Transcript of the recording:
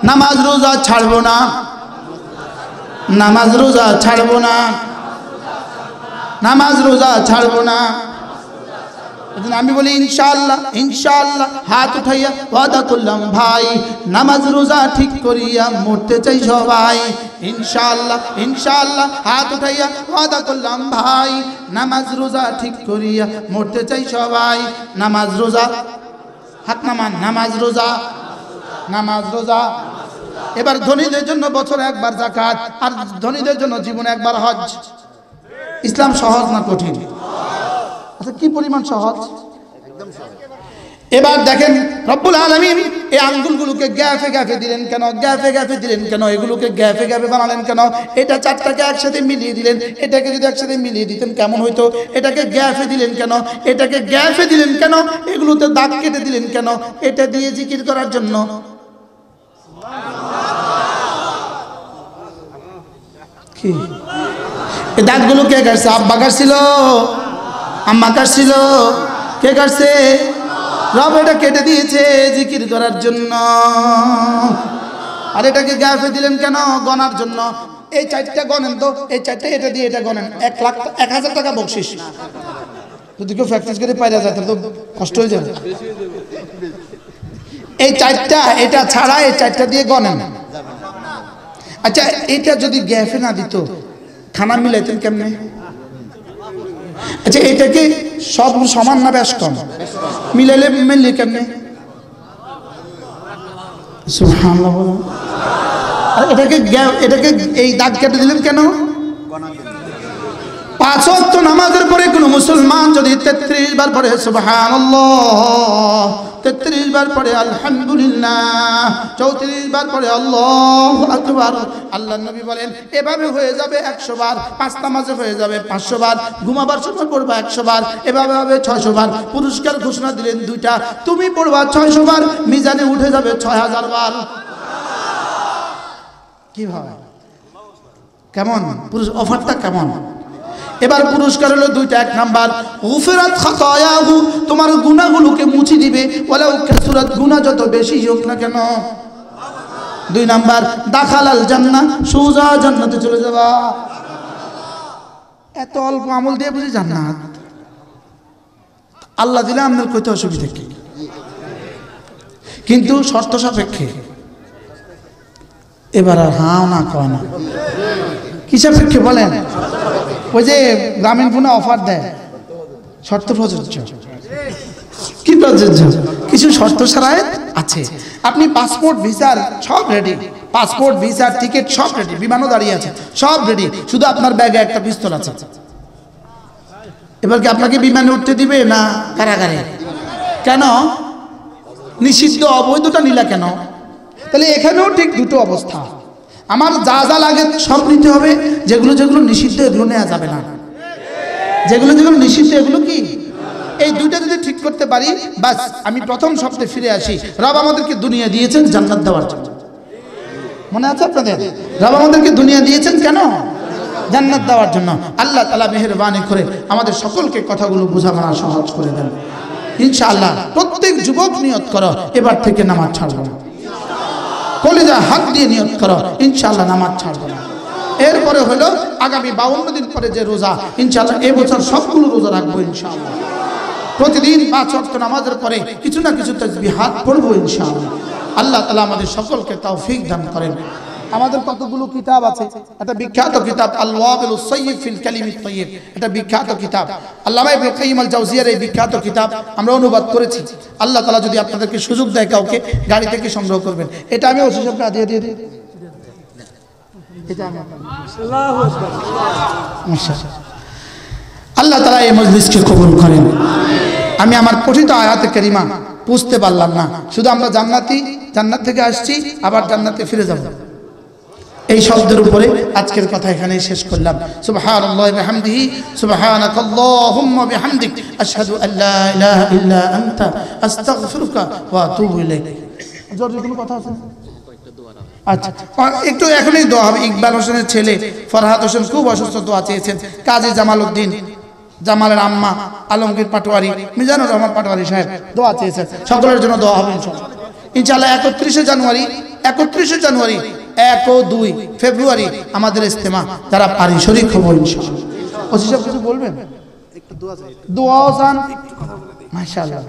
নামাজ রোজা ছাড়বো না, নামাজ রোজা ছাড়বো না, নামাজ রোজা ছাড়বো না। আমি বলি ইনশাআল্লাহ ইনশাআল্লাহ, হাত উঠাইয়া ওয়াদা করলাম ভাই নামাজ রোজা ঠিক করিয়া মরতে চাই সবাই। ইনশাআল্লাহ ইনশাআল্লাহ, হাত উঠাইয়া ওয়াদা করলাম ভাই নামাজ রোজা ঠিক করিয়া মরতে চাই সবাই। নামাজ রোজা, হাত নামান, নামাজ রোজা, নামাজ রোজা। এবার ধনীদের জন্য বছরে একবার যাকাত, আর ধনীদের জন্য জীবনে একবার হজ। ইসলাম সহজ না কঠিন? আচ্ছা, কি পরিমাণ সহজ? এবার দেখেন রব্বুল আলামিন এই আঙ্গুলগুলোকে গ্যাফে গ্যাফে দিলেন কেন? গ্যাফে গ্যাফে দিলেন কেন? এগুলোকে গ্যাফে গ্যাফে বানালেন কেন? এটা চারটাকে একসাথে মিলিয়ে দিলেন, এটাকে যদি একসাথে মিলিয়ে দিতেন কেমন হইতো? এটাকে গ্যাফে দিলেন কেন? এটাকে গ্যাফে দিলেন কেন? এগুলোতে দাগ কেটে দিলেন কেন? এটা দিয়ে জিকির করার জন্য। কি এই দাগগুলো কে কাটছে? আব্বা কাটছিল? আম্মা কাটছিল? কে কাটছে? রব এটা কেটে দিয়েছে জিকির করার জন্য। আর এটাকে গ্যাফে দিলেন কেন? গনার জন্য। এই চারটা গনেন তো, এই চারটা এটা দিয়ে এটা গনেন, 1,00,000 টাকা বকশিস। যদি কেউ প্র্যাকটিস করে পাইরা যায় তাহলে তো কষ্ট হয়ে যাবে। এই চারটা, এটা ছাড়া এই চারটা দিয়ে গনেন। আচ্ছা, এটা যদি গ্যাফে না দিত খানা মিলাইতেন কেমনে? আচ্ছা, এটাকে সব সমান না বেশ কম? মিলাইলে মিললে কেমনে? সুবহানাল্লাহ। আর এটাকে এই দাগ কেটে দিলেন কেন? 5 ওয়াক্ত নামাজের পরে কোন মুসলমান যদি 33 বার পড়ে সুবহানাল্লাহ, 33 বার পড়ে আলহামদুলিল্লাহ, 34 বার পড়ে আল্লাহু আকবার, আল্লাহর নবী বলেন এভাবে হয়ে যাবে 100 বার। 5 নামাজে হয়ে যাবে 500 বার। ঘুমাবার সময় পড়বা 100 বার। এভাবে হবে 600 বার। পুরস্কার ঘোষণা দিলেন 2টা, তুমি পড়বা 600 বার, মিজানে উঠে যাবে 6000 বার। কি ভাই, কেমন অফারটা কেমন? এবার পুরস্কার হলো 2টা। 1 নাম্বার গুফরাত খাতায়াহু, তোমার গুনাহগুলোকে মুছে দিবে, ওয়ালাউ কাসুরাত, গুনাহ যত বেশি হোক না কেন। 2 নাম্বার দাখালাল জান্নাহ, সোজা জান্নাতে চলে যাবা। এত অল্প আমল দিয়ে বুঝি জান্নাত? আল্লাহ দিলে আমাদের কইতে অসুবিধা কি? কিন্তু শর্ত সাপেক্ষে। এবার আর হাও না কয় না, কি সাপেক্ষে বলেন? ওই যে গ্রামীণ ফোনে অফার দেয়, শর্ত প্রযোজ্য। কি প্রযোজ্য? কিছু শর্ত সারায় আছে। আপনি পাসপোর্ট ভিসার সব রেডি, পাসপোর্ট ভিসার টিকিট সব রেডি, বিমানও দাঁড়িয়ে আছে, সব রেডি, শুধু আপনার ব্যাগে একটা পিস্তল আছে। এবার কি আপনাকে বিমানে উঠতে দিবে না কারাগারে? কেন? নিষিদ্ধ অবৈধটা নিলা কেন? তাহলে এখানেও ঠিক দুটো অবস্থা। আমার যা যা লাগে সব নিতে হবে, যেগুলো যেগুলো নিষিদ্ধ এগুলো নেওয়া যাবে না। যেগুলো যেগুলো নিষিদ্ধ এগুলো কি? এই দুইটা যদি ঠিক করতে পারি, বাস আমি প্রথম শব্দে ফিরে আসি। রব আমাদেরকে দুনিয়া দিয়েছেন জান্নাত দেওয়ার জন্য। মনে আছে আপনাদের? রব আমাদেরকে দুনিয়া দিয়েছেন কেন? জান্নাত দেওয়ার জন্য। আল্লাহ তাআলা মেহেরবানি করে আমাদের সকলকে কথাগুলো বোঝা মানা সহজ করে দেন ইনশাআল্লাহ। প্রত্যেক যুবক নিয়ত করো এবার থেকে নামাজ ছাড়বো না। কলিজা হাত দিয়ে নিয়ত করো ইনশাআল্লাহ নামাজ ছাড়বো না। এরপরে হলো আগামী 52 দিন পরে যে রোজা, ইনশাআল্লাহ এই বছর সবগুলো রোজা রাখবো ইনশাআল্লাহ। প্রতিদিন 5 ওয়াক্ত নামাজের পরে কিছু না কিছু তাসবিহাত পড়বো ইনশাআল্লাহ। আল্লাহ তাআলা আমাদের সকলকে তৌফিক দান করেন। আমাদের কতগুলো কিতাব আছে। একটা বিখ্যাত কিতাব আল ওয়াবিলুস সাইয়্যিব ফিল কালিমিত তাইয়্যিব, এটা বিখ্যাত কিতাব। আল্লামা ইবনে কাইয়িম আল জাওজিয়ার এই বিখ্যাত কিতাব আমরা অনুবাদ করেছি। আল্লাহ তাআলা যদি আপনাদেরকে সুযোগ দেয় কাউকে গাড়ি থেকে সংগ্রহ করবেন। এটা আমি ওসি সাহেবকে দিয়ে দিই। এটা আমি আল্লাহু আকবার। মাশাআল্লাহ। আল্লাহ তাআলা এই মজলিসকে কবুল করেন। আমি আমার পঠিত আয়াতে কারিমা বুঝতে পারলাম না, শুধু আমরা জান্নাতি, জান্নাত থেকে আসছি আবার জান্নাতে ফিরে যাব, এই শব্দের উপরে আজকের কথা এখানেই শেষ করলাম। সুবহানাল্লাহি ওয়া বিহামদিহি, সুবহানাকাল্লাহুম্মা বিহামদিক, আশহাদু আল্লা ইলাহা ইল্লা আনতা, আস্তাগফিরুকা ওয়া আতুবু ইলাইক। জরুরি কোনো কথা আছে? আচ্ছা, একটু এখনই দোয়া হবে। ইকবাল হোসেনের ছেলে ফরহাদ হোসেন খুব অসুস্থ, দোয়া চেয়েছেন। কাজী জামাল উদ্দিন, জামালের আম্মা আলমগীর পাটোয়ারি, মিজানুর রহমান পাটোয়ারি সাহেব দোয়া চেয়েছেন। সকলের জন্য দোয়া হবে ইনশাআল্লাহ। ইনশাআল্লাহ 31শে জানুয়ারি 1 ও 2 ফেব্রুয়ারি আমাদের ইজতেমা, যারা পারি শরীক হব ইনশাআল্লাহ। ওসি সাহেব কিছু বলবেন? একটু দোয়া চাই, দোয়াও চান, মাশাআল্লাহ।